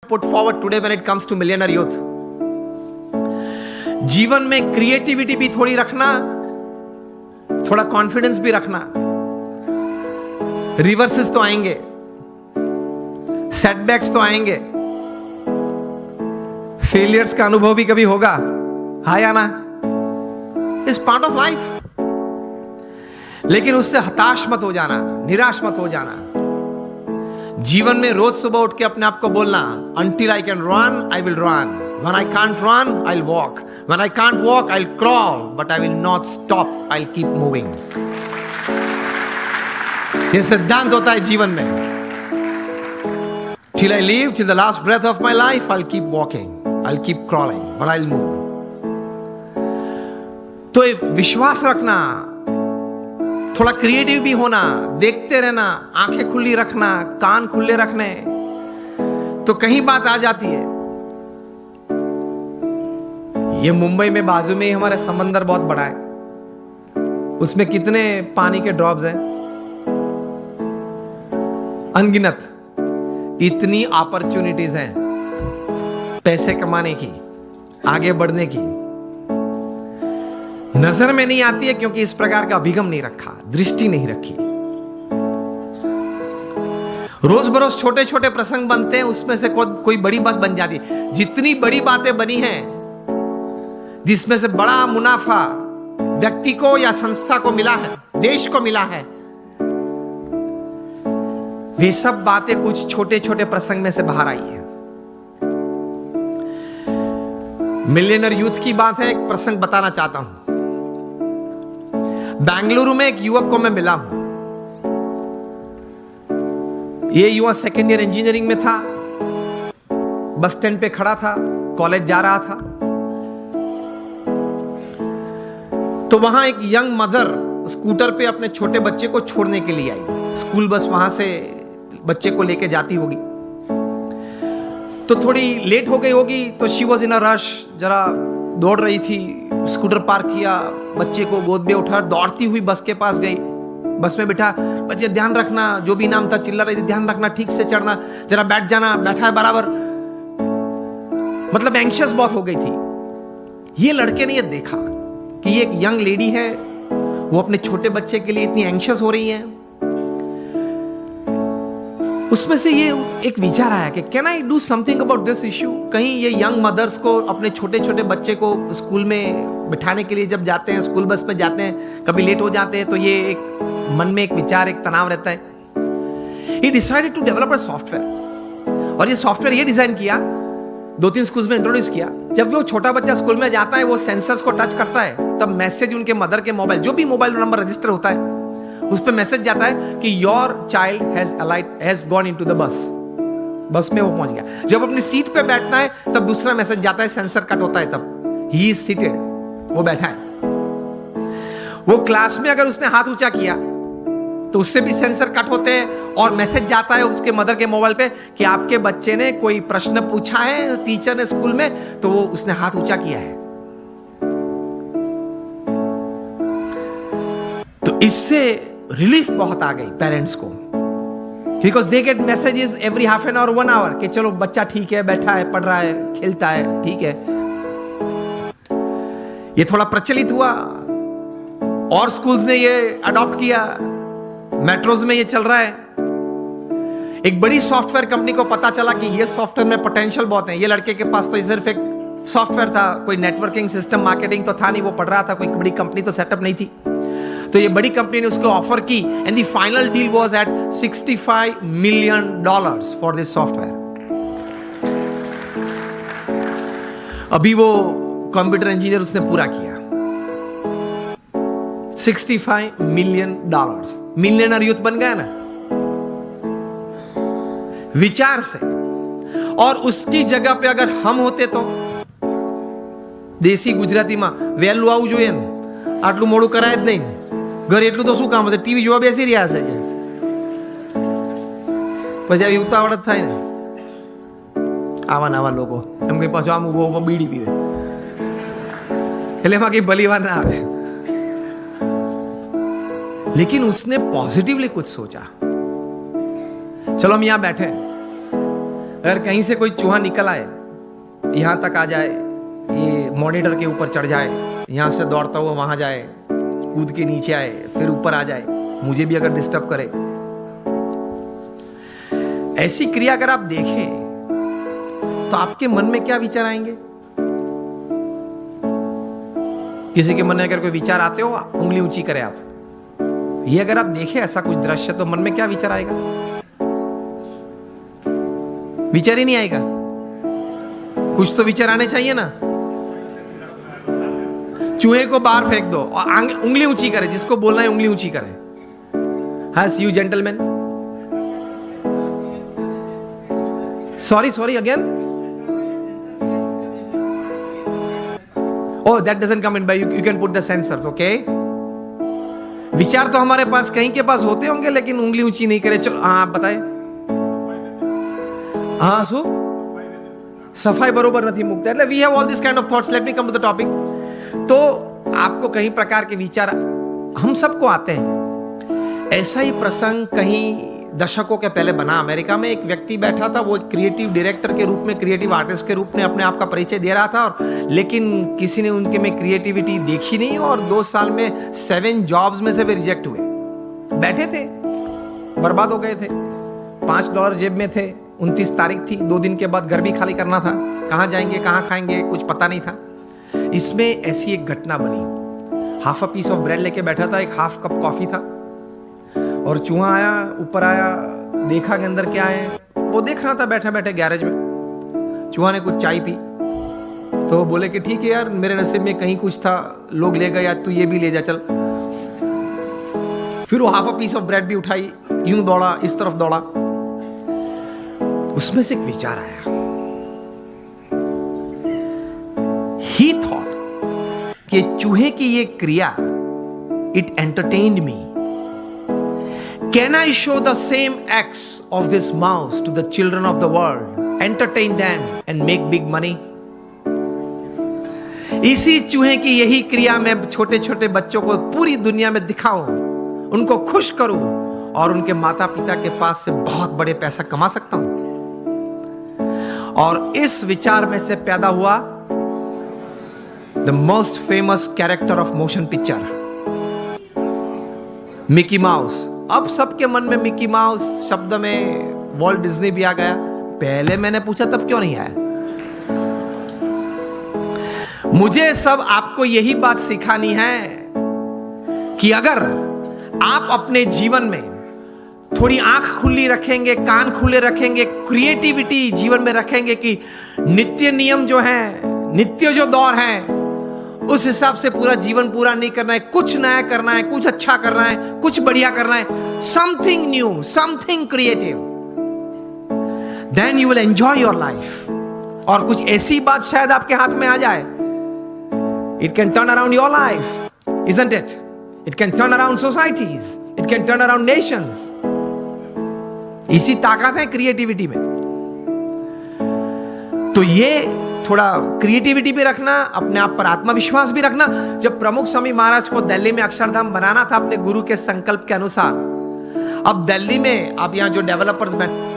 put forward today when it comes to millionaire youth. जीवन में creativity भी थोड़ी रखना, थोड़ा कॉन्फिडेंस भी रखना. रिवर्सेस तो आएंगे, सेटबैक्स तो आएंगे, फेलियर्स का अनुभव भी कभी होगा, हाँ या ना? It's part of life. लेकिन उससे हताश मत हो जाना, निराश मत हो जाना. जीवन में रोज सुबह उठ के अपने आप को बोलना, until I can run, I will run. When I can't run, I'll walk. When I can't walk, I'll crawl. But I will not stop. I'll keep moving. ये सिद्धांत होता है जीवन में. Till I live, till the last breath of my life, I'll keep walking. I'll keep crawling. But I'll move. तो एक विश्वास रखना, थोड़ा क्रिएटिव भी होना, देखते रहना, आंखें खुली रखना, कान खुले रखने, तो कहीं बात आ जाती है. ये मुंबई में बाजू में ही हमारा समंदर बहुत बड़ा है. उसमें कितने पानी के ड्रॉप्स हैं? अनगिनत. इतनी अपॉर्चुनिटीज हैं पैसे कमाने की, आगे बढ़ने की. नजर में नहीं आती है क्योंकि इस प्रकार का अभिगम नहीं रखा, दृष्टि नहीं रखी. रोज बरोज छोटे छोटे प्रसंग बनते हैं, उसमें से कोई बड़ी बात बन जाती है. जितनी बड़ी बातें बनी हैं, जिसमें से बड़ा मुनाफा व्यक्ति को या संस्था को मिला है, देश को मिला है, वे सब बातें कुछ छोटे छोटे प्रसंग में से बाहर आई है. मिलियनर यूथ की बात है. एक प्रसंग बताना चाहता हूं. बेंगलुरु में एक युवक को मैं मिला हूं. यह युवक सेकेंड ईयर इंजीनियरिंग में था. बस स्टैंड पे खड़ा था, कॉलेज जा रहा था. तो वहां एक यंग मदर स्कूटर पे अपने छोटे बच्चे को छोड़ने के लिए आई. स्कूल बस वहां से बच्चे को लेके जाती होगी, तो थोड़ी लेट हो गई होगी. तो she was in a rush, जरा दौड़ रही थी. स्कूटर पार्क किया, बच्चे को गोद में उठा, दौड़ती हुई बस के पास गई. बस में बिठा, बच्चे ध्यान रखना, जो भी नाम था चिल्ला रही थी, ध्यान रखना, ठीक से चढ़ना, जरा बैठ जाना, बैठा है बराबर. मतलब एंग्शियस बहुत हो गई थी. ये लड़के ने ये देखा कि ये एक यंग लेडी है, वो अपने छोटे बच्चे के लिए इतनी एंग्शियस हो रही है. उसमें से ये एक विचार आया कि can I do something about this issue. कहीं ये यंग मदर्स को, अपने छोटे छोटे बच्चे को स्कूल में बिठाने के लिए जब जाते हैं, स्कूल बस में जाते हैं, कभी लेट हो जाते हैं, तो ये एक मन में एक विचार, एक तनाव रहता है. He decided to develop a software. और ये सॉफ्टवेयर ये डिजाइन किया, 2-3 स्कूल्स में इंट्रोड्यूस किया. जब वो छोटा बच्चा स्कूल में जाता है, वो सेंसर्स को टच करता है, तब मैसेज उनके मदर के मोबाइल, जो भी मोबाइल नंबर रजिस्टर होता है, उस पर मैसेज जाता है कि your child has gone into the bus. बस में वो पहुंच गया. जब अपनी सीट पे बैठना है, तब दूसरा मैसेज जाता है, सेंसर कट होता है, तब ही इज सीटेड, वो बैठा है. वो क्लास में अगर उसने हाथ ऊंचा किया तो उससे भी सेंसर कट होते हैं, और मैसेज जाता है उसके मदर के मोबाइल पे कि आपके बच्चे ने कोई प्रश्न पूछा है टीचर ने स्कूल में, तो वो उसने हाथ ऊंचा किया है. तो इससे रिलीफ बहुत आ गई पेरेंट्स को, because they get messages every half an hour, 1 hour कि चलो बच्चा ठीक है, बैठा है, पढ़ रहा है, खेलता है, ठीक है. ये थोड़ा प्रचलित हुआ और स्कूल्स ने ये अडॉप्ट किया. मेट्रोज में ये चल रहा है. एक बड़ी सॉफ्टवेयर कंपनी को पता चला कि ये सॉफ्टवेयर में पोटेंशियल बहुत है. ये लड़के के पास तो सिर्फ एक सॉफ्टवेयर था, कोई नेटवर्किंग सिस्टम, मार्केटिंग तो था नहीं, वो पढ़ रहा था, कोई बड़ी कंपनी तो सेटअप नहीं थी. तो ये बड़ी कंपनी ने उसको ऑफर की, and the final deal was at $65 million for this software. अभी वो कंप्यूटर इंजीनियर उसने पूरा किया. $65 million. मिलियनर यूथ बन गया ना विचार से. और उसकी जगह पे अगर हम होते तो देसी गुजराती में वહેલું આવવું જોઈએ ને, આટલું મોડું કરાય જ નહીં, ઘરે એટલું તો શું કામ હશે, ટીવી જોવા બેસી રહ્યા છે, પછી આવી ઉતાવળ જ થાય ને. આવા નવા લોકો એમ કઈ પાછું આમ ઉભો બીડી પીવે, એટલે એમાં કઈ ભલી વાર ના આવે. लेकिन उसने पॉजिटिवली कुछ सोचा. चलो हम यहां बैठे, अगर कहीं से कोई चूहा निकल आए, यहां तक आ जाए, ये मॉनिटर के ऊपर चढ़ जाए, यहां से दौड़ता हुआ वहां जाए, कूद के नीचे आए, फिर ऊपर आ जाए, मुझे भी अगर डिस्टर्ब करे, ऐसी क्रिया अगर आप देखें तो आपके मन में क्या विचार आएंगे? किसी के मन में अगर कोई विचार आते हो, उंगली ऊंची करें आप। ये अगर आप देखें ऐसा कुछ दृश्य, तो मन में क्या विचार आएगा? विचार ही नहीं आएगा। कुछ तो विचार आने चाहिए ना। चूहे को बाहर फेंक दो और उंगली ऊंची करे, जिसको बोलना है उंगली ऊंची करे। Has you gentlemen? Sorry again. Oh, that doesn't come in by you can put the sensors, okay? विचार तो हमारे पास कहीं के पास होते होंगे, लेकिन उंगली ऊंची नहीं करे। चलो हाँ, आप बताए। हाँ सो सफाई बरोबर नहीं मुक्त है। We have all this kind of thoughts. Let me come to the topic. तो आपको कई प्रकार के विचार हम सबको आते हैं। ऐसा ही प्रसंग कहीं दशकों के पहले बना। अमेरिका में एक व्यक्ति बैठा था, वो क्रिएटिव डायरेक्टर के रूप में, क्रिएटिव आर्टिस्ट के रूप में अपने आप का परिचय दे रहा था, और लेकिन किसी ने उनके में क्रिएटिविटी देखी नहीं, और 2 साल में 7 जॉब्स में से वे रिजेक्ट हुए। बैठे थे, बर्बाद हो गए थे, $5 जेब में थे, 29 तारीख थी, 2 दिन के बाद घर भी खाली करना था, कहां जाएंगे कहां खाएंगे कुछ पता नहीं था। इसमें ऐसी एक घटना बनी। Half a piece of bread लेके बैठा था, एक हाफ कप कॉफी था, और चूहा आया, ऊपर आया, देखा कि अंदर क्या है। वो देख रहा था बैठे बैठे गैरेज में। चूहा ने कुछ चाय पी, तो बोले कि ठीक है यार, मेरे नसीब में कहीं कुछ था, लोग ले गए, यार तू ये भी ले जा चल। फिर वो half a piece of bread भी उठाई, यूं दौड़ा, इस तरफ दौड़ा। उसमें से एक विचार आया। ही थॉट कि चूहे की ये क्रिया, it entertained me. Can I show the same acts of this mouse to the children of the world, entertain them and make big money? इसी चूहे की यही क्रिया मैं छोटे छोटे बच्चों को पूरी दुनिया में दिखाऊं, उनको खुश करूं, और उनके माता पिता के पास से बहुत बड़े पैसा कमा सकता हूं। और इस विचार में से पैदा हुआ the most famous character of motion picture, Mickey mouse. अब सबके मन में मिकी माउस शब्द में वॉल्ट डिज्नी भी आ गया। पहले मैंने पूछा तब क्यों नहीं आया? मुझे सब आपको यही बात सिखानी है कि अगर आप अपने जीवन में थोड़ी आंख खुली रखेंगे, कान खुले रखेंगे, क्रिएटिविटी जीवन में रखेंगे कि नित्य नियम जो है, नित्य जो दौर है, उस हिसाब से पूरा जीवन पूरा नहीं करना है, कुछ नया करना है, कुछ अच्छा करना है, कुछ बढ़िया करना है, something new, something creative, then you will enjoy your life. और कुछ ऐसी बात शायद आपके हाथ में आ जाए, it can turn around your life, isn't it? It can turn around societies, it can turn around Nations. इसी ताकत है क्रिएटिविटी में। तो ये थोड़ा क्रिएटिविटी भी रखना, अपने आप पर आत्मविश्वास भी रखना। जब प्रमुख स्वामी महाराज को दिल्ली में अक्षरधाम बनाना था अपने गुरु के संकल्प के अनुसार, अब दिल्ली में आप यहां जो डेवलपर्स बैठे